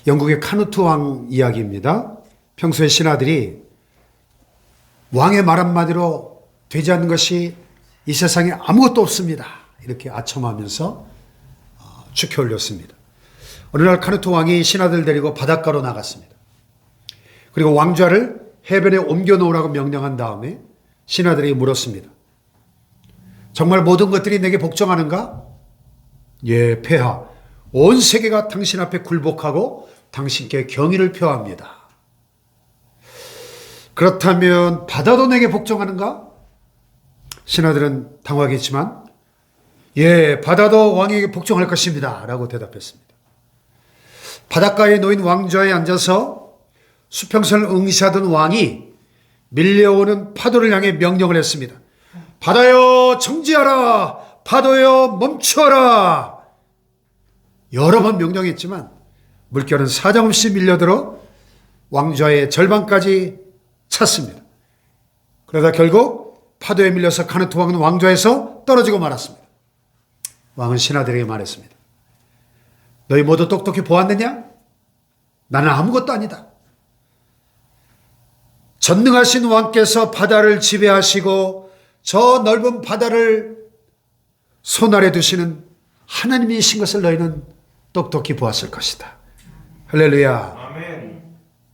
영국의 카누트 왕 이야기입니다. 평소에 신하들이 왕의 말 한마디로 되지 않는 것이 이 세상에 아무것도 없습니다. 이렇게 아첨하면서 축해 올렸습니다. 어느 날 카누트 왕이 신하들 데리고 바닷가로 나갔습니다. 그리고 왕좌를 해변에 옮겨 놓으라고 명령한 다음에 신하들이 물었습니다. 정말 모든 것들이 내게 복종하는가? 예, 폐하. 온 세계가 당신 앞에 굴복하고 당신께 경의를 표합니다. 그렇다면 바다도 내게 복종하는가? 신하들은 당황했지만 예, 바다도 왕에게 복종할 것입니다. 라고 대답했습니다. 바닷가에 놓인 왕좌에 앉아서 수평선을 응시하던 왕이 밀려오는 파도를 향해 명령을 했습니다. 바다여 정지하라! 파도여 멈춰라! 여러 번 명령했지만 물결은 사정없이 밀려들어 왕좌의 절반까지 찼습니다. 그러다 결국 파도에 밀려서 카누트 왕은 왕좌에서 떨어지고 말았습니다. 왕은 신하들에게 말했습니다. 너희 모두 똑똑히 보았느냐? 나는 아무것도 아니다. 전능하신 왕께서 바다를 지배하시고 저 넓은 바다를 손아래 두시는 하나님이신 것을 너희는 똑똑히 보았을 것이다. 할렐루야. 아멘.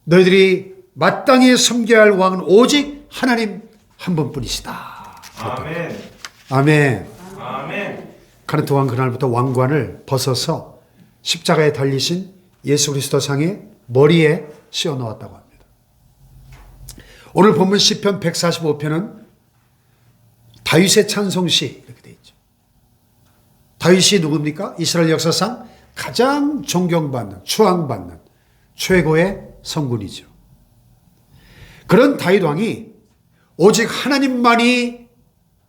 너희들이 마땅히 섬겨야 할 왕은 오직 하나님 한 분뿐이시다. 아멘. 아멘. 아멘. 카누트 왕 그날부터 왕관을 벗어서 십자가에 달리신 예수 그리스도 상의 머리에 씌워 놓았다고 합니다. 오늘 본문 시편 145편은 다윗의 찬송시 이렇게 되어 있죠. 다윗이 누굽니까? 이스라엘 역사상 가장 존경받는, 추앙받는 최고의 성군이죠. 그런 다윗 왕이 오직 하나님만이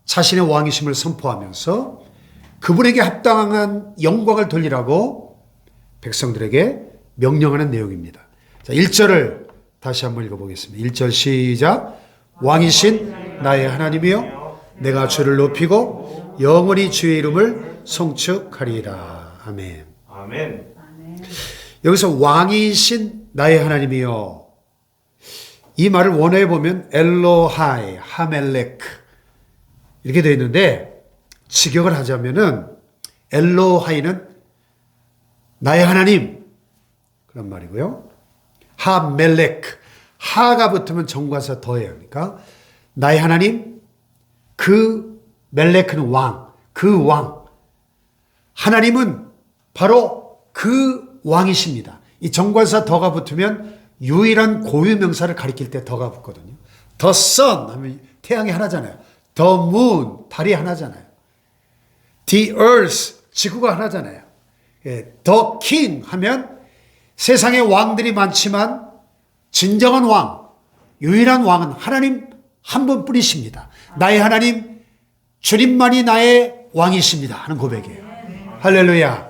자신의 왕이심을 선포하면서 그분에게 합당한 영광을 돌리라고 백성들에게 명령하는 내용입니다. 자, 1절을 다시 한번 읽어보겠습니다. 1절 시작. 왕이신 나의 하나님이여 내가 주를 높이고 영원히 주의 이름을 송축하리라. 아멘. 아멘. 여기서 왕이신 나의 하나님이여, 이 말을 원어에 보면 엘로하이 하멜렉 이렇게 되어 있는데 직역을 하자면은 엘로하이는 나의 하나님 그런 말이고요. 하멜렉, 하가 붙으면 정관사 더해요. 그러니까 나의 하나님, 그 멜렉은 왕, 그 왕. 하나님은 바로 그 왕이십니다. 이 정관사 더가 붙으면 유일한 고유명사를 가리킬 때 더가 붙거든요. The sun 하면 태양이 하나잖아요. The moon, 달이 하나잖아요. The earth, 지구가 하나잖아요. The king 하면 세상에 왕들이 많지만 진정한 왕, 유일한 왕은 하나님 한 분뿐이십니다. 나의 하나님, 주님만이 나의 왕이십니다 하는 고백이에요. 할렐루야.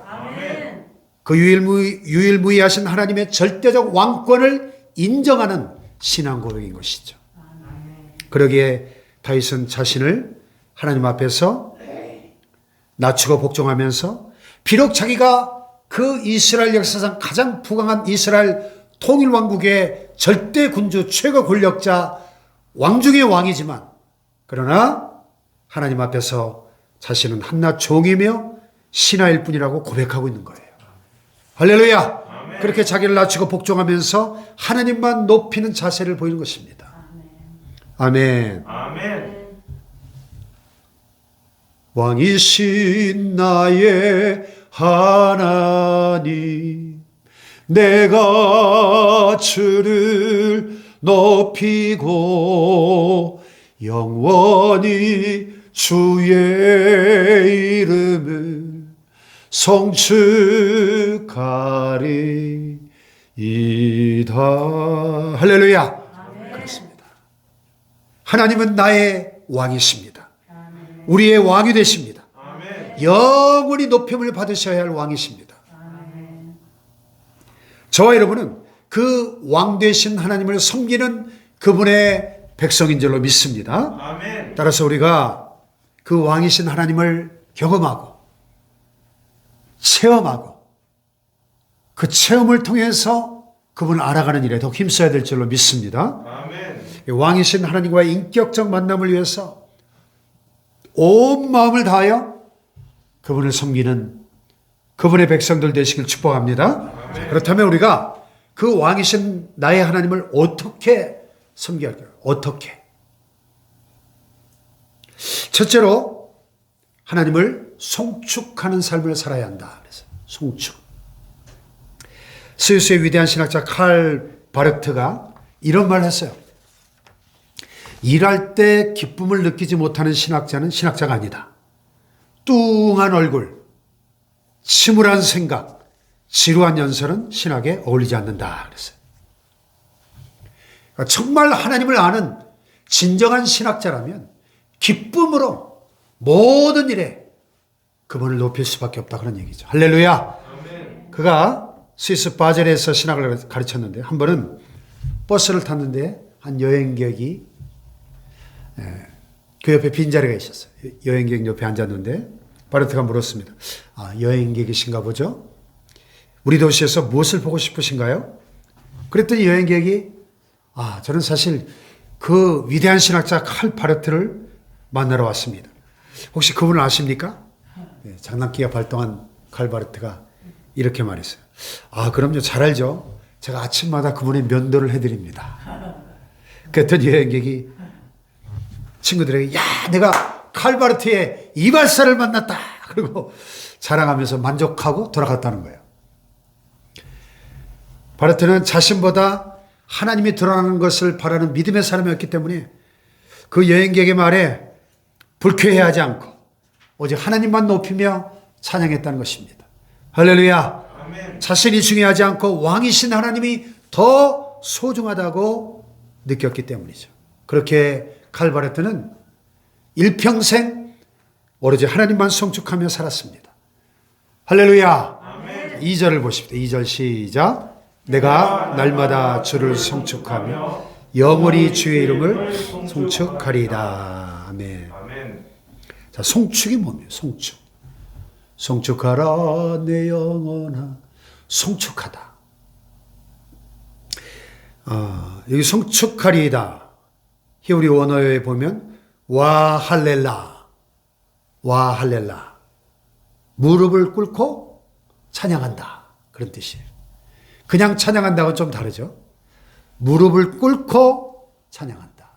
그 유일무이하신 하나님의 절대적 왕권을 인정하는 신앙 고백인 것이죠. 그러기에 다윗은 자신을 하나님 앞에서 낮추고 복종하면서 비록 자기가 그 이스라엘 역사상 가장 부강한 이스라엘 통일왕국의 절대 군주 최고 권력자 왕 중의 왕이지만 그러나 하나님 앞에서 자신은 한낱 종이며 신하일 뿐이라고 고백하고 있는 거예요. 할렐루야. 아멘. 그렇게 자기를 낮추고 복종하면서 하나님만 높이는 자세를 보이는 것입니다. 아멘. 아멘. 왕이신 나의 하나님, 내가 주를 높이고 영원히 주의 이름을 송축하리이다. 할렐루야. 아멘. 그렇습니다. 하나님은 나의 왕이십니다. 우리의 왕이 되십니다. 아멘. 영원히 높임을 받으셔야 할 왕이십니다. 저와 여러분은 그 왕 되신 하나님을 섬기는 그분의 백성인 줄로 믿습니다. 아멘. 따라서 우리가 그 왕이신 하나님을 경험하고 체험하고 그 체험을 통해서 그분을 알아가는 일에 더 힘써야 될 줄로 믿습니다. 아멘. 왕이신 하나님과의 인격적 만남을 위해서 온 마음을 다하여 그분을 섬기는 그분의 백성들 되시길 축복합니다. 자, 그렇다면 우리가 그 왕이신 나의 하나님을 어떻게 섬겨야 할까요? 어떻게? 첫째로 하나님을 송축하는 삶을 살아야 한다. 그래서 송축. 스위스의 위대한 신학자 칼 바르트가 이런 말을 했어요. 일할 때 기쁨을 느끼지 못하는 신학자는 신학자가 아니다. 뚱한 얼굴, 침울한 생각, 지루한 연설은 신학에 어울리지 않는다. 그랬어요. 그러니까 정말 하나님을 아는 진정한 신학자라면 기쁨으로 모든 일에 그분을 높일 수밖에 없다. 그런 얘기죠. 할렐루야. 아멘. 그가 스위스 바젤에서 신학을 가르쳤는데 한 번은 버스를 탔는데 한 여행객이 그 옆에 빈자리가 있었어요. 여행객 옆에 앉았는데 바르트가 물었습니다. 아, 여행객이신가 보죠? 우리 도시에서 무엇을 보고 싶으신가요? 그랬더니 여행객이 저는 사실 그 위대한 신학자 칼 바르트를 만나러 왔습니다. 혹시 그분을 아십니까? 네, 장난기가 발동한 칼 바르트가 이렇게 말했어요. 그럼요. 잘 알죠. 제가 아침마다 그분의 면도를 해드립니다. 그랬더니 여행객이 친구들에게 내가 칼 바르트의 이발사를 만났다. 그리고 자랑하면서 만족하고 돌아갔다는 거예요. 바르트는 자신보다 하나님이 드러나는 것을 바라는 믿음의 사람이었기 때문에 그 여행객의 말에 불쾌해하지 않고 오직 하나님만 높이며 찬양했다는 것입니다. 할렐루야. 아멘. 자신이 중요하지 않고 왕이신 하나님이 더 소중하다고 느꼈기 때문이죠. 그렇게 칼 바르트는 일평생 오로지 하나님만 송축하며 살았습니다. 할렐루야. 아멘. 2절을 보십시오. 2절 시작. 내가 날마다 주를 송축하며 영원히 주의 이름을 송축하리이다. 아멘. 아멘. 자, 송축이 뭡니까? 송축. 송축하라 내 영혼아. 송축하다. 여기 송축하리이다. 히브리 원어에 보면 와 할렐라. 와 할렐라. 무릎을 꿇고 찬양한다. 그런 뜻이에요. 그냥 찬양한다고는 좀 다르죠. 무릎을 꿇고 찬양한다.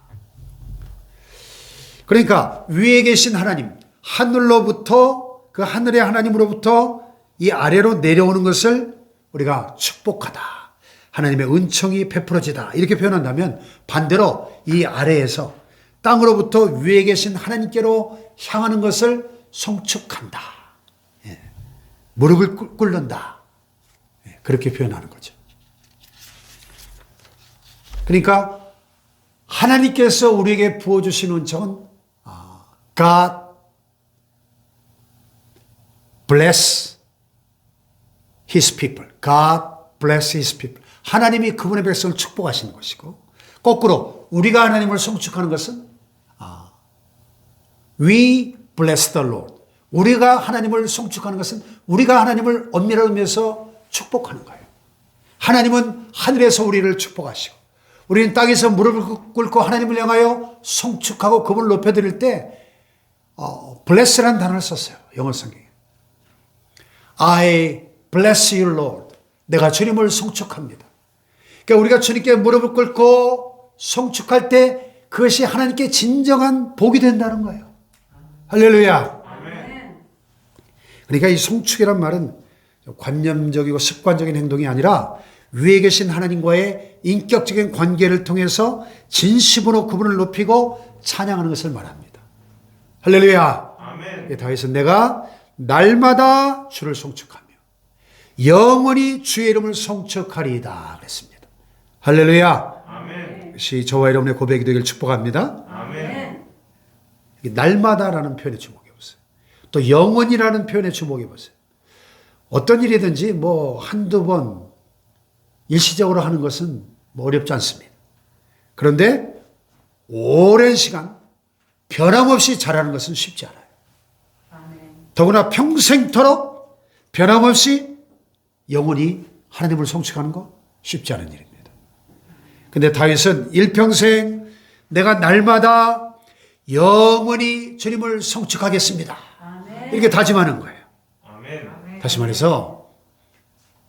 그러니까 위에 계신 하나님, 하늘로부터 그 하늘의 하나님으로부터 이 아래로 내려오는 것을 우리가 축복하다. 하나님의 은총이 베풀어지다. 이렇게 표현한다면 반대로 이 아래에서 땅으로부터 위에 계신 하나님께로 향하는 것을 송축한다. 무릎을 꿇는다. 그렇게 표현하는 거죠. 그러니까 하나님께서 우리에게 부어주신 은총은 God bless His people. God bless His people. 하나님이 그분의 백성을 축복하시는 것이고 거꾸로 우리가 하나님을 송축하는 것은 We bless the Lord. 우리가 하나님을 송축하는 것은 우리가 하나님을 엄밀한 의미에서 축복하는 거예요. 하나님은 하늘에서 우리를 축복하시고 우리는 땅에서 무릎을 꿇고 하나님을 향하여 송축하고 그분을 높여드릴 때 bless라는 단어를 썼어요. 영어 성경에. I bless you, Lord. 내가 주님을 송축합니다. 그러니까 우리가 주님께 무릎을 꿇고 송축할 때 그것이 하나님께 진정한 복이 된다는 거예요. 할렐루야. 그러니까 이 송축이란 말은 관념적이고 습관적인 행동이 아니라 위에 계신 하나님과의 인격적인 관계를 통해서 진심으로 그분을 높이고 찬양하는 것을 말합니다. 할렐루야. 아멘. 다윗은 내가 날마다 주를 송축하며 영원히 주의 이름을 송축하리이다 그랬습니다. 할렐루야. 아멘. 이것이 저와 여러분의 고백이 되길 축복합니다. 아멘. 날마다라는 표현에 주목해 보세요. 또 영원이라는 표현에 주목해 보세요. 어떤 일이든지 한두 번 일시적으로 하는 것은 어렵지 않습니다. 그런데 오랜 시간 변함없이 잘하는 것은 쉽지 않아요. 더구나 평생토록 변함없이 영원히 하나님을 성취하는 거 쉽지 않은 일입니다. 근데 다윗은 일평생 내가 날마다 영원히 주님을 성취하겠습니다. 이렇게 다짐하는 거예요. 아멘. 다시 말해서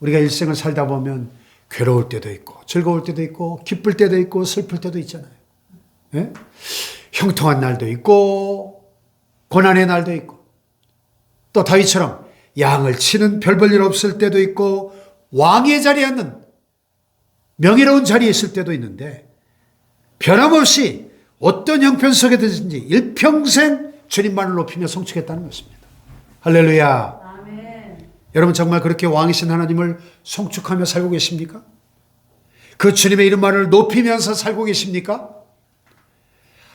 우리가 일생을 살다 보면 괴로울 때도 있고 즐거울 때도 있고 기쁠 때도 있고 슬플 때도 있잖아요. 예? 형통한 날도 있고 고난의 날도 있고 또 다윗처럼 양을 치는 별 볼 일 없을 때도 있고 왕의 자리에 앉는 명예로운 자리에 있을 때도 있는데 변함없이 어떤 형편 속에든지 일평생 주님만을 높이며 성취하겠다는 것입니다. 할렐루야. 아멘. 여러분 정말 그렇게 왕이신 하나님을 송축하며 살고 계십니까? 그 주님의 이름만을 높이면서 살고 계십니까?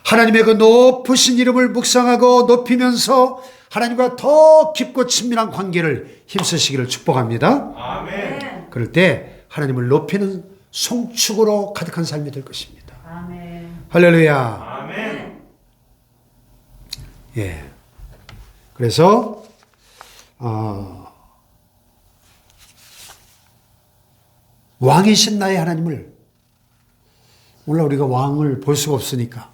하나님의 그 높으신 이름을 묵상하고 높이면서 하나님과 더 깊고 친밀한 관계를 힘쓰시기를 축복합니다. 아멘. 그럴 때 하나님을 높이는 송축으로 가득한 삶이 될 것입니다. 아멘. 할렐루야. 아멘. 예. 그래서 왕이신 나의 하나님을 오늘 우리가 왕을 볼 수가 없으니까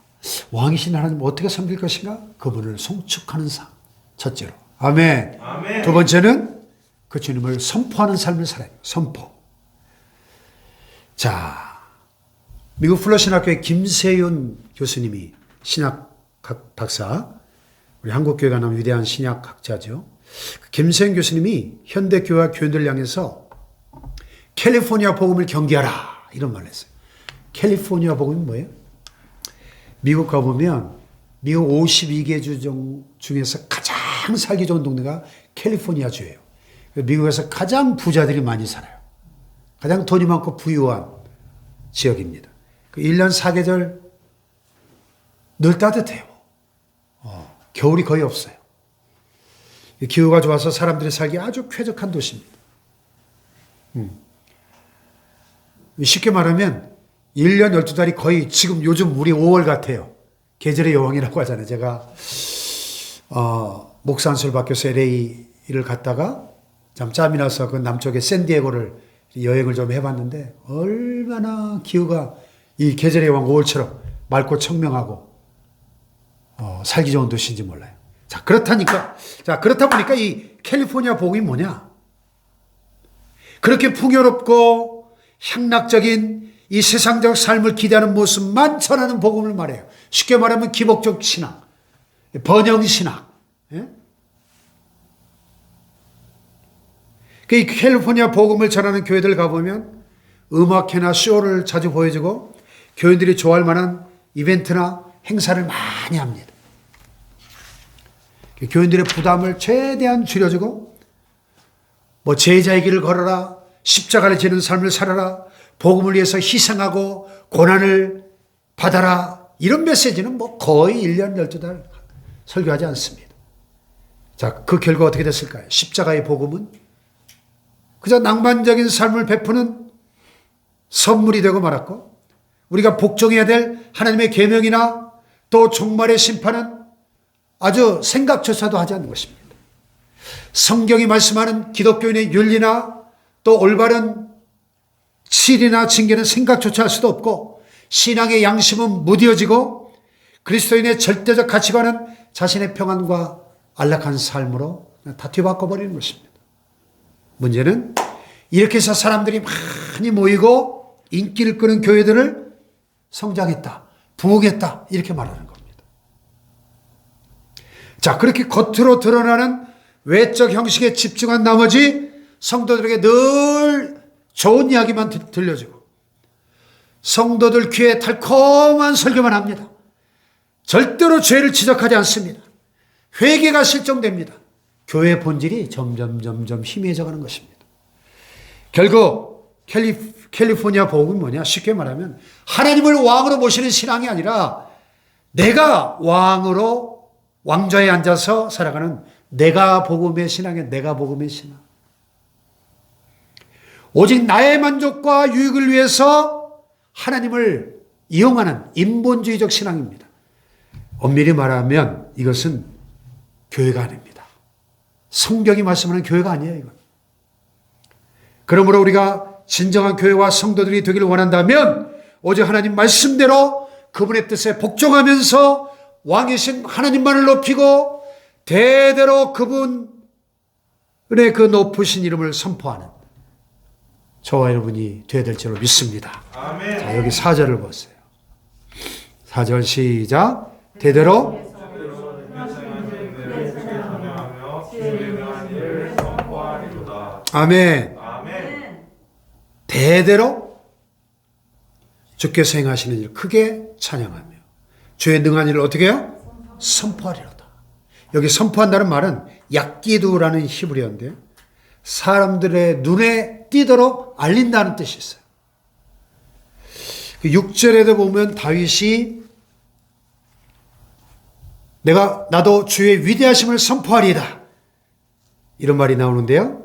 왕이신 하나님을 어떻게 섬길 것인가? 그분을 송축하는 삶. 첫째로. 아멘. 아멘. 두 번째는 그 주님을 선포하는 삶을 살아요. 선포. 자, 미국 플러신학교의 김세윤 교수님이 신학 박사, 우리 한국교회가 나온 위대한 신약학자죠. 김세윤 교수님이 현대교회와 교인들을 향해서 캘리포니아 복음을 경계하라 이런 말을 했어요. 캘리포니아 복음이 뭐예요? 미국 가보면 미국 52개 주 중에서 가장 살기 좋은 동네가 캘리포니아 주예요. 미국에서 가장 부자들이 많이 살아요. 가장 돈이 많고 부유한 지역입니다. 1년 4계절 늘 따뜻해요. 겨울이 거의 없어요. 기후가 좋아서 사람들이 살기 아주 쾌적한 도시입니다. 쉽게 말하면 1년 12달이 거의 지금 요즘 우리 5월 같아요. 계절의 여왕이라고 하잖아요. 제가 목사 안수를 받겨서 LA를 갔다가 참 짬이 나서 그 남쪽의 샌디에고를 여행을 좀 해봤는데 얼마나 기후가 이 계절의 여왕 5월처럼 맑고 청명하고 살기 좋은 도시인지 몰라요. 자, 그렇다 보니까 이 캘리포니아 복음이 뭐냐? 그렇게 풍요롭고 향락적인 이 세상적 삶을 기대하는 모습만 전하는 복음을 말해요. 쉽게 말하면 기복적 신학, 번영 신학. 예? 이 캘리포니아 복음을 전하는 교회들 가보면 음악회나 쇼를 자주 보여주고 교인들이 좋아할 만한 이벤트나 행사를 많이 합니다. 교인들의 부담을 최대한 줄여주고 뭐 제자의 길을 걸어라, 십자가를 지는 삶을 살아라, 복음을 위해서 희생하고 고난을 받아라 이런 메시지는 뭐 거의 1년 12달 설교하지 않습니다. 자, 그 결과 어떻게 됐을까요? 십자가의 복음은 그저 낭만적인 삶을 베푸는 선물이 되고 말았고 우리가 복종해야 될 하나님의 계명이나 또 종말의 심판은 아주 생각조차도 하지 않는 것입니다. 성경이 말씀하는 기독교인의 윤리나 또 올바른 실이나 징계는 생각조차 할 수도 없고 신앙의 양심은 무뎌지고 그리스도인의 절대적 가치관은 자신의 평안과 안락한 삶으로 다 뒤바꿔버리는 것입니다. 문제는 이렇게 해서 사람들이 많이 모이고 인기를 끄는 교회들을 성장했다, 부흥했다 이렇게 말하는 겁니다. 자, 그렇게 겉으로 드러나는 외적 형식에 집중한 나머지 성도들에게 늘 좋은 이야기만 들려주고 성도들 귀에 달콤한 설교만 합니다. 절대로 죄를 지적하지 않습니다. 회개가 실종됩니다. 교회의 본질이 점점 희미해져가는 것입니다. 결국 캘리포니아 복음이 뭐냐? 쉽게 말하면 하나님을 왕으로 모시는 신앙이 아니라 내가 왕으로 왕좌에 앉아서 살아가는 내가 복음의 신앙이야. 내가 복음의 신앙. 오직 나의 만족과 유익을 위해서 하나님을 이용하는 인본주의적 신앙입니다. 엄밀히 말하면 이것은 교회가 아닙니다. 성경이 말씀하는 교회가 아니에요. 이건. 그러므로 우리가 진정한 교회와 성도들이 되기를 원한다면 오직 하나님 말씀대로 그분의 뜻에 복종하면서 왕이신 하나님만을 높이고 대대로 그분의 그 높으신 이름을 선포하는 저와 여러분이 되어야 될 줄로 믿습니다. 아멘. 자, 여기 4절을 보세요. 4절 시작. 대대로 아멘. 아멘. 대대로 주께서 행하시는 일 크게 찬양하며 주의 능한 일을 어떻게 해요? 선포하리로다. 여기 선포한다는 말은 약기두라는 히브리어인데 사람들의 눈에 띄도록 알린다는 뜻이 있어요. 6절에도 보면 다윗이 나도 주의 위대하심을 선포하리이다. 이런 말이 나오는데요.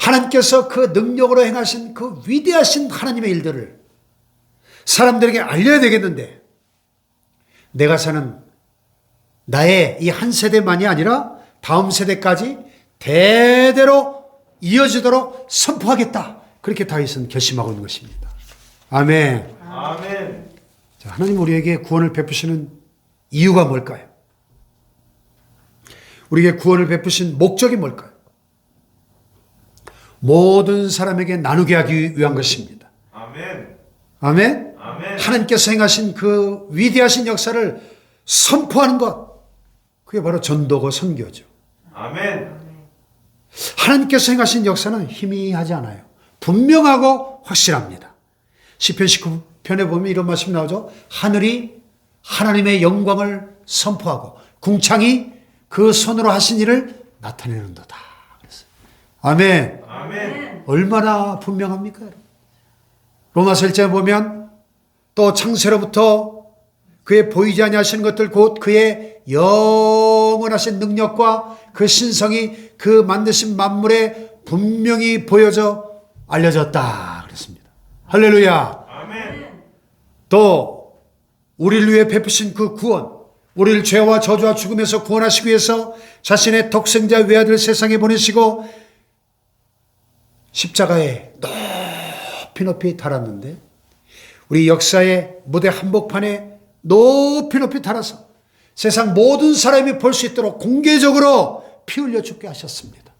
하나님께서 그 능력으로 행하신 그 위대하신 하나님의 일들을 사람들에게 알려야 되겠는데 내가 사는 나의 이 한 세대만이 아니라 다음 세대까지 대대로 이어지도록 선포하겠다. 그렇게 다윗은 결심하고 있는 것입니다. 아멘. 아멘. 자, 하나님 우리에게 구원을 베푸시는 이유가 뭘까요? 우리에게 구원을 베푸신 목적이 뭘까요? 모든 사람에게 나누게 하기 위한 것입니다. 아멘. 아멘. 아멘. 하나님께서 행하신 그 위대하신 역사를 선포하는 것, 그게 바로 전도고 선교죠. 아멘. 하나님께서 행하신 역사는 희미하지 않아요. 분명하고 확실합니다. 시편 19편에 보면 이런 말씀이 나오죠. 하늘이 하나님의 영광을 선포하고 궁창이 그 손으로 하신 일을 나타내는도다. 아멘. 아멘. 얼마나 분명합니까? 로마서 1장에 보면 또 창세로부터 그의 보이지 아니하시는 것들 곧 그의 영원하신 능력과 그 신성이 그 만드신 만물에 분명히 보여져 알려졌다 그랬습니다. 할렐루야. 아멘. 또 우리를 위해 베푸신 그 구원, 우리를 죄와 저주와 죽음에서 구원하시기 위해서 자신의 독생자 외아들 세상에 보내시고 십자가에 높이 높이 달았는데 우리 역사의 무대 한복판에 높이 높이 달아서 세상 모든 사람이 볼 수 있도록 공개적으로 피 흘려 죽게 하셨습니다.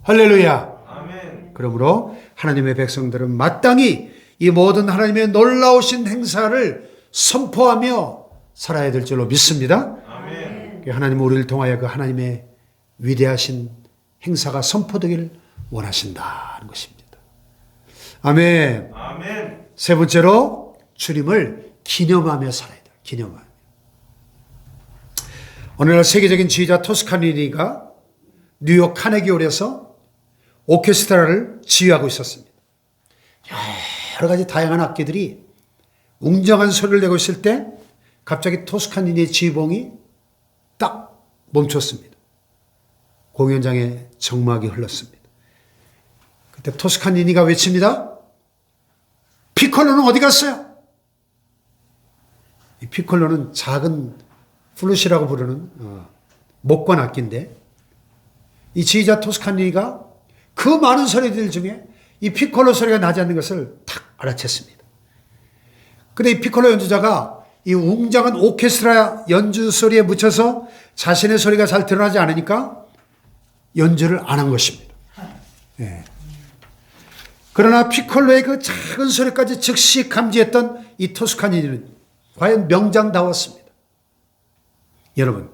할렐루야. 아멘. 그러므로 하나님의 백성들은 마땅히 이 모든 하나님의 놀라우신 행사를 선포하며 살아야 될 줄로 믿습니다. 아멘. 하나님은 우리를 통하여 그 하나님의 위대하신 행사가 선포되기를 원하신다는 것입니다. 아멘. 아멘. 세 번째로 주님을 기념하며 살아야 돼요. 기념하며. 오늘날 세계적인 지휘자 토스카니니가 뉴욕 카네기홀에서 오케스트라를 지휘하고 있었습니다. 여러 가지 다양한 악기들이 웅장한 소리를 내고 있을 때 갑자기 토스카니니의 지휘봉이 딱 멈췄습니다. 공연장에 정막이 흘렀습니다. 그때 토스카니니가 외칩니다. 피콜로는 어디 갔어요? 이 피콜로는 작은 플룻이라고 부르는 목관 악기인데 이 지휘자 토스카니니가 그 많은 소리들 중에 이 피콜로 소리가 나지 않는 것을 탁 알아챘습니다. 근데 이 피콜로 연주자가 이 웅장한 오케스트라 연주 소리에 묻혀서 자신의 소리가 잘 드러나지 않으니까 연주를 안 한 것입니다. 예. 그러나 피콜로의 그 작은 소리까지 즉시 감지했던 이 토스카니니는 과연 명장다웠습니다. 여러분,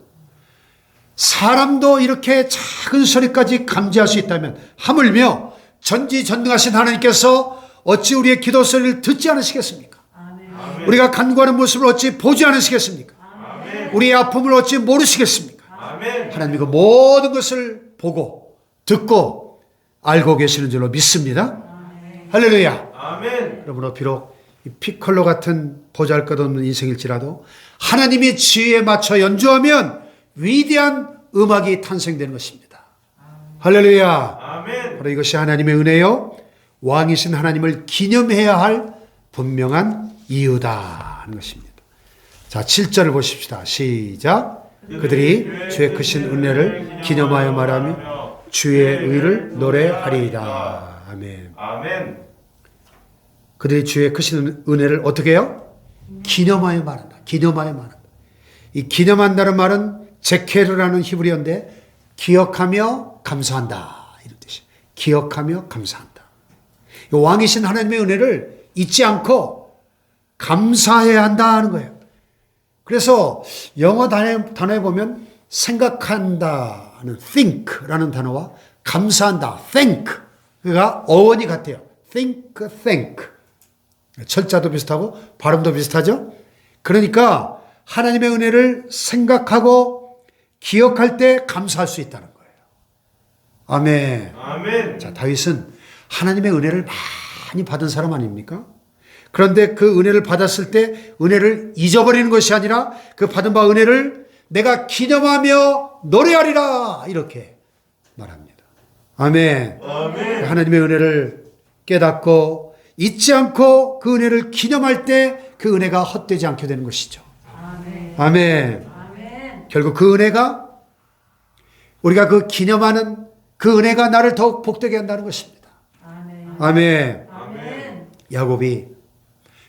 사람도 이렇게 작은 소리까지 감지할 수 있다면 하물며 전지전능하신 하나님께서 어찌 우리의 기도 소리를 듣지 않으시겠습니까? 아멘. 우리가 간구하는 모습을 어찌 보지 않으시겠습니까? 아멘. 우리의 아픔을 어찌 모르시겠습니까? 아멘. 하나님이 그 모든 것을 보고 듣고 알고 계시는 줄로 믿습니다. 할렐루야. 아멘. 그러므로 비록 이 피콜로 같은 보잘것없는 인생일지라도 하나님의 지혜에 맞춰 연주하면 위대한 음악이 탄생되는 것입니다. 할렐루야. 아멘. 바로 이것이 하나님의 은혜요 왕이신 하나님을 기념해야 할 분명한 이유다 하는 것입니다. 자, 7절을 보십시다. 시작. 그들이 주의 크신 은혜를 기념하여 말하며 주의 의를 노래하리이다. 아멘. 아멘. 그들이 주의 크신 은혜를 어떻게 해요? 기념하여 말한다. 기념하여 말한다. 이 기념한다는 말은 제케르라는 히브리어인데 기억하며 감사한다 이런 뜻이에요. 기억하며 감사한다. 왕이신 하나님의 은혜를 잊지 않고 감사해야 한다 하는 거예요. 그래서 영어 단어에 보면 생각한다는 think라는 단어와 감사한다 thank가 어원이 같아요. thank. 철자도 비슷하고 발음도 비슷하죠. 그러니까 하나님의 은혜를 생각하고 기억할 때 감사할 수 있다는 거예요. 아멘. 아멘. 자, 다윗은 하나님의 은혜를 많이 받은 사람 아닙니까? 그런데 그 은혜를 받았을 때 은혜를 잊어버리는 것이 아니라 그 받은 바 은혜를 내가 기념하며 노래하리라 이렇게 말합니다. 아멘. 아멘. 하나님의 은혜를 깨닫고 잊지 않고 그 은혜를 기념할 때 그 은혜가 헛되지 않게 되는 것이죠. 아멘. 아멘. 아멘. 결국 그 은혜가 우리가 그 기념하는 그 은혜가 나를 더욱 복되게 한다는 것입니다. 아멘. 아멘. 아멘. 야곱이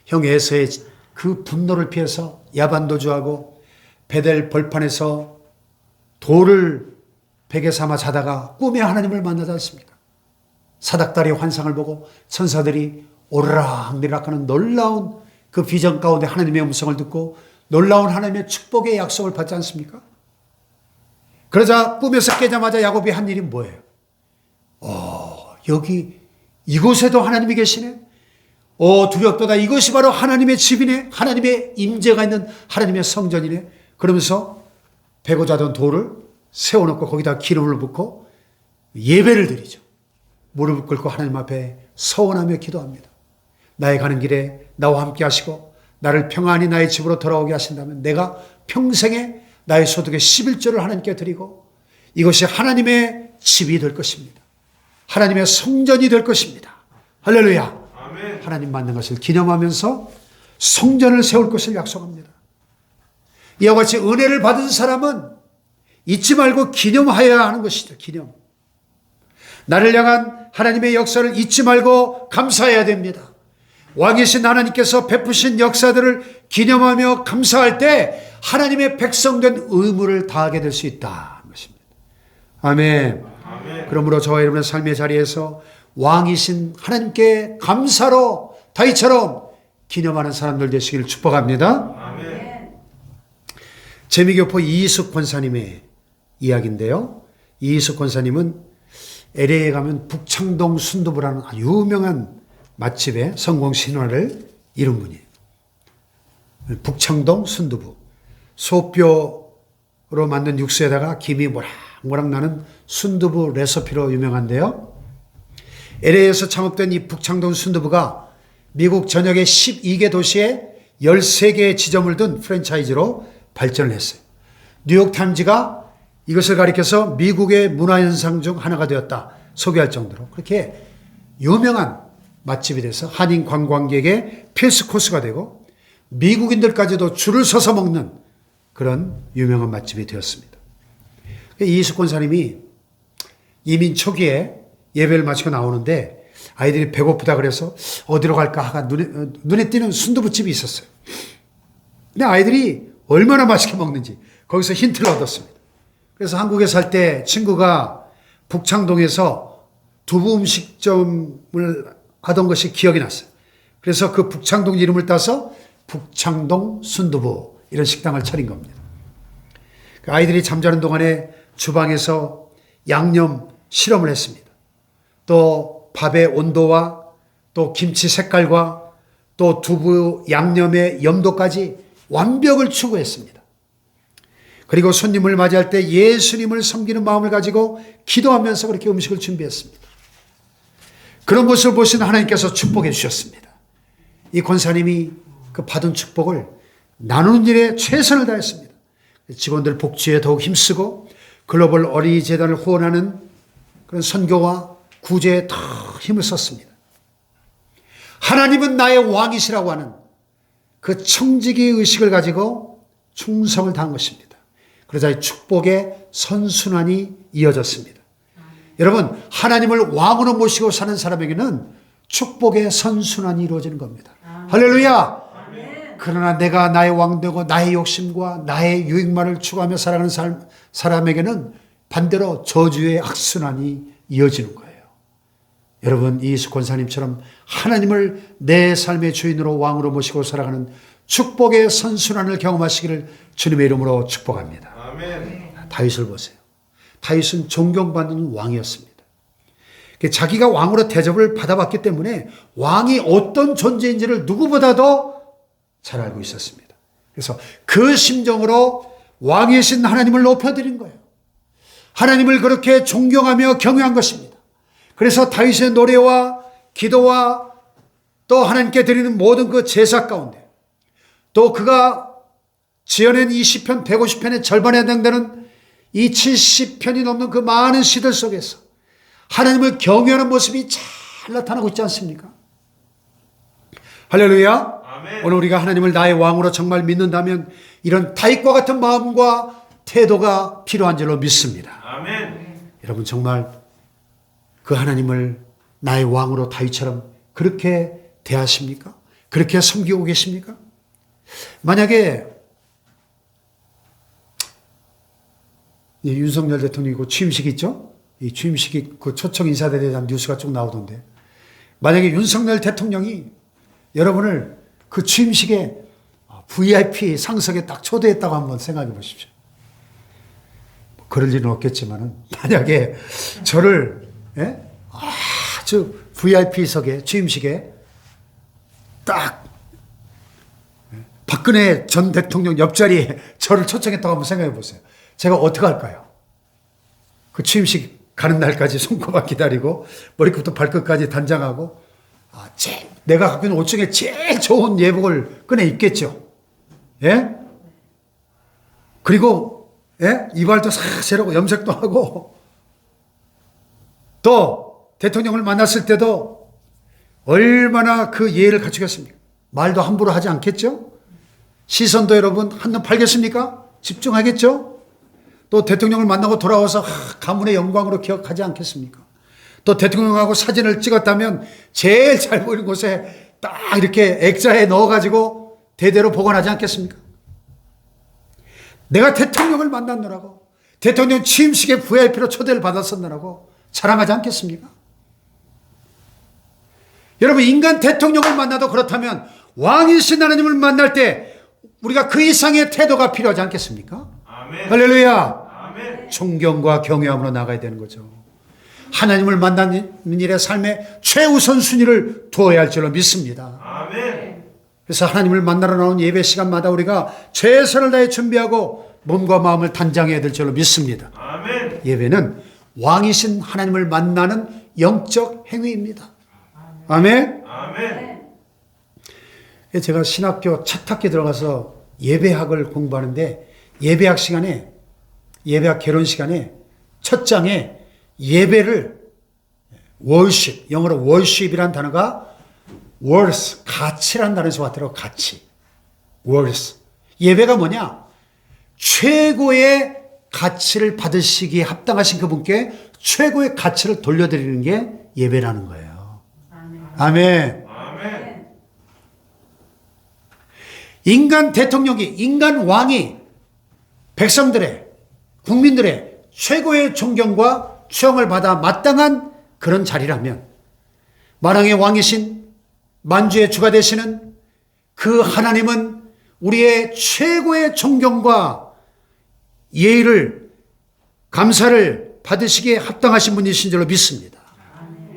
형 에서의 그 분노를 피해서 야반도주하고 베델 벌판에서 돌을 베개 삼아 자다가 꿈에 하나님을 만나지 않습니까? 사닥다리의 환상을 보고 천사들이 오르락내리락 하는 놀라운 그 비전 가운데 하나님의 음성을 듣고 놀라운 하나님의 축복의 약속을 받지 않습니까? 그러자 꿈에서 깨자마자 야곱이 한 일이 뭐예요? 여기 이곳에도 하나님이 계시네. 두렵도다. 이것이 바로 하나님의 집이네. 하나님의 임재가 있는 하나님의 성전이네. 그러면서 베고 자던 돌을 세워놓고 거기다 기름을 붓고 예배를 드리죠. 무릎을 꿇고 하나님 앞에 서원하며 기도합니다. 나의 가는 길에 나와 함께 하시고 나를 평안히 나의 집으로 돌아오게 하신다면 내가 평생에 나의 소득의 11조를 하나님께 드리고 이것이 하나님의 집이 될 것입니다. 하나님의 성전이 될 것입니다. 할렐루야. 아멘. 하나님 만난 것을 기념하면서 성전을 세울 것을 약속합니다. 이와 같이 은혜를 받은 사람은 잊지 말고 기념하여야 하는 것이죠. 기념. 나를 향한 하나님의 역사를 잊지 말고 감사해야 됩니다. 왕이신 하나님께서 베푸신 역사들을 기념하며 감사할 때 하나님의 백성된 의무를 다하게 될 수 있다는 것입니다. 아멘. 아멘. 그러므로 저와 여러분의 삶의 자리에서 왕이신 하나님께 감사로 다윗처럼 기념하는 사람들 되시기를 축복합니다. 아멘. 재미교포 이희숙 권사님의 이야기인데요. 이희숙 권사님은 LA에 가면 북창동 순두부라는 아주 유명한 맛집의 성공 신화를 이룬 분이에요. 북창동 순두부. 소뼈로 만든 육수에다가 김이 모락모락 나는 순두부 레시피로 유명한데요. LA에서 창업된 이 북창동 순두부가 미국 전역의 12개 도시에 13개의 지점을 둔 프랜차이즈로 발전을 했어요. 뉴욕타임즈가 이것을 가리켜서 미국의 문화현상 중 하나가 되었다 소개할 정도로 그렇게 유명한 맛집이 돼서 한인 관광객의 필수 코스가 되고 미국인들까지도 줄을 서서 먹는 그런 유명한 맛집이 되었습니다. 이희숙 권사님이 이민 초기에 예배를 마치고 나오는데 아이들이 배고프다 그래서 어디로 갈까 하가 눈에 띄는 순두부집이 있었어요. 근데 아이들이 얼마나 맛있게 먹는지 거기서 힌트를 얻었습니다. 그래서 한국에 살 때 친구가 북창동에서 두부 음식점을 하던 것이 기억이 났어요. 그래서 그 북창동 이름을 따서 북창동 순두부 이런 식당을 차린 겁니다. 아이들이 잠자는 동안에 주방에서 양념 실험을 했습니다. 또 밥의 온도와 또 김치 색깔과 또 두부 양념의 염도까지 완벽을 추구했습니다. 그리고 손님을 맞이할 때 예수님을 섬기는 마음을 가지고 기도하면서 그렇게 음식을 준비했습니다. 그런 모습을 보신 하나님께서 축복해 주셨습니다. 이 권사님이 그 받은 축복을 나누는 일에 최선을 다했습니다. 직원들 복지에 더욱 힘쓰고 글로벌 어린이 재단을 후원하는 그런 선교와 구제에 더 힘을 썼습니다. 하나님은 나의 왕이시라고 하는 그 청지기 의식을 가지고 충성을 다한 것입니다. 그러자 이 축복의 선순환이 이어졌습니다. 여러분, 하나님을 왕으로 모시고 사는 사람에게는 축복의 선순환이 이루어지는 겁니다. 할렐루야! 그러나 내가 나의 왕 되고 나의 욕심과 나의 유익만을 추구하며 살아가는 사람에게는 반대로 저주의 악순환이 이어지는 거예요. 여러분, 이수 권사님처럼 하나님을 내 삶의 주인으로 왕으로 모시고 살아가는 축복의 선순환을 경험하시기를 주님의 이름으로 축복합니다. 아멘. 다윗을 보세요. 다윗은 존경받는 왕이었습니다. 자기가 왕으로 대접을 받아봤기 때문에 왕이 어떤 존재인지를 누구보다도 잘 알고 있었습니다. 그래서 그 심정으로 왕이신 하나님을 높여드린 거예요. 하나님을 그렇게 존경하며 경외한 것입니다. 그래서 다윗의 노래와 기도와 또 하나님께 드리는 모든 그 제사 가운데 또 그가 지어낸 이 시편 150편의 절반에 해당되는 이 70편이 넘는 그 많은 시들 속에서 하나님을 경외하는 모습이 잘 나타나고 있지 않습니까? 할렐루야. 아멘. 오늘 우리가 하나님을 나의 왕으로 정말 믿는다면 이런 다윗과 같은 마음과 태도가 필요한 줄로 믿습니다. 아멘. 여러분, 정말 그 하나님을 나의 왕으로 다윗처럼 그렇게 대하십니까? 그렇게 섬기고 계십니까? 만약에 윤석열 대통령이 그 취임식 있죠? 이 취임식이 그 초청 인사들에 대한 뉴스가 쭉 나오던데, 만약에 윤석열 대통령이 여러분을 그 취임식에 VIP 상석에 딱 초대했다고 한번 생각해 보십시오. 그럴 일은 없겠지만은 만약에 저를 아주 VIP석에 취임식에 딱 박근혜 전 대통령 옆자리에 저를 초청했다고 한번 생각해 보세요. 제가 어떻게 할까요? 그 취임식 가는 날까지 손꼽아 기다리고 머리부터 발끝까지 단장하고 내가 갖고 있는 옷 중에 제일 좋은 예복을 꺼내 입겠죠. 예? 그리고 이발도 싹 세라고 염색도 하고 또 대통령을 만났을 때도 얼마나 그 예의를 갖추겠습니까? 말도 함부로 하지 않겠죠? 시선도 여러분 한눈 팔겠습니까? 집중하겠죠? 또 대통령을 만나고 돌아와서 가문의 영광으로 기억하지 않겠습니까? 또 대통령하고 사진을 찍었다면 제일 잘 보이는 곳에 딱 이렇게 액자에 넣어가지고 대대로 보관하지 않겠습니까? 내가 대통령을 만났느라고, 대통령 취임식에 VIP로 초대를 받았었느라고 자랑하지 않겠습니까? 여러분, 인간 대통령을 만나도 그렇다면 왕이신 하나님을 만날 때 우리가 그 이상의 태도가 필요하지 않겠습니까? 아멘. 할렐루야. 아멘. 존경과 경외함으로 나가야 되는 거죠. 하나님을 만나는 일의 삶의 최우선 순위를 두어야 할 줄로 믿습니다. 아멘. 그래서 하나님을 만나러 나온 예배 시간마다 우리가 최선을 다해 준비하고 몸과 마음을 단장해야 될 줄로 믿습니다. 아멘. 예배는 왕이신 하나님을 만나는 영적 행위입니다. 아멘. 아멘. 제가 신학교 첫 학기 들어가서 예배학을 공부하는데 예배학 시간에, 예배학 개론 시간에 첫 장에 예배를 worship, 영어로 worship이라는 단어가 worth, 가치라는 단어에서 왔더라고. 가치. worth. 예배가 뭐냐? 최고의 가치를 받으시기에 합당하신 그분께 최고의 가치를 돌려드리는 게 예배라는 거예요. 아멘. 아멘. 인간 대통령이, 인간 왕이 백성들의, 국민들의 최고의 존경과 추앙을 받아 마땅한 그런 자리라면 만왕의 왕이신 만주의 주가 되시는 그 하나님은 우리의 최고의 존경과 예의를, 감사를 받으시기에 합당하신 분이신 줄로 믿습니다.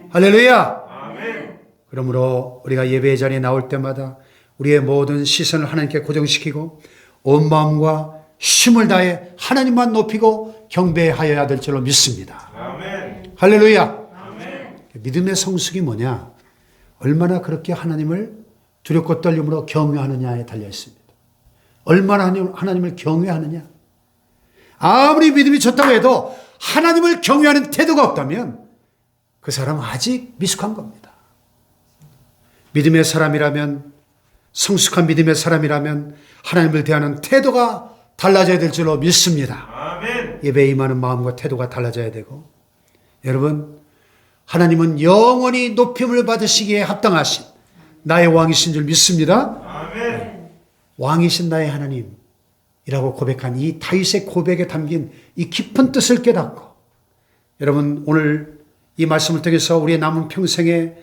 할렐루야. 아멘. 그러므로 우리가 예배의 자리에 나올 때마다 우리의 모든 시선을 하나님께 고정시키고 온 마음과 힘을 다해 하나님만 높이고 경배하여야 될 줄로 믿습니다. 아멘. 할렐루야. 아멘. 믿음의 성숙이 뭐냐? 얼마나 그렇게 하나님을 두렵고 떨림으로 경외하느냐에 달려 있습니다. 얼마나 하나님을 경외하느냐? 아무리 믿음이 좋다고 해도 하나님을 경외하는 태도가 없다면 그 사람은 아직 미숙한 겁니다. 믿음의 사람이라면, 성숙한 믿음의 사람이라면 하나님을 대하는 태도가 달라져야 될 줄로 믿습니다. 아멘. 예배에 임하는 마음과 태도가 달라져야 되고, 여러분, 하나님은 영원히 높임을 받으시기에 합당하신 나의 왕이신 줄 믿습니다. 아멘. 왕이신 나의 하나님이라고 고백한 이 다윗의 고백에 담긴 이 깊은 뜻을 깨닫고, 여러분 오늘 이 말씀을 통해서 우리의 남은 평생에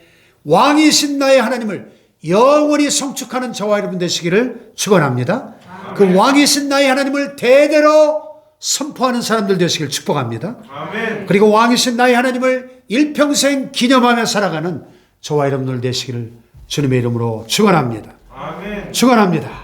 왕이신 나의 하나님을 영원히 성축하는 저와 여러분 되시기를 축원합니다. 그 왕이신 나의 하나님을 대대로 선포하는 사람들 되시길 축복합니다. 아멘. 그리고 왕이신 나의 하나님을 일평생 기념하며 살아가는 저와 여러분들 되시기를 주님의 이름으로 축원합니다. 아멘. 축원합니다.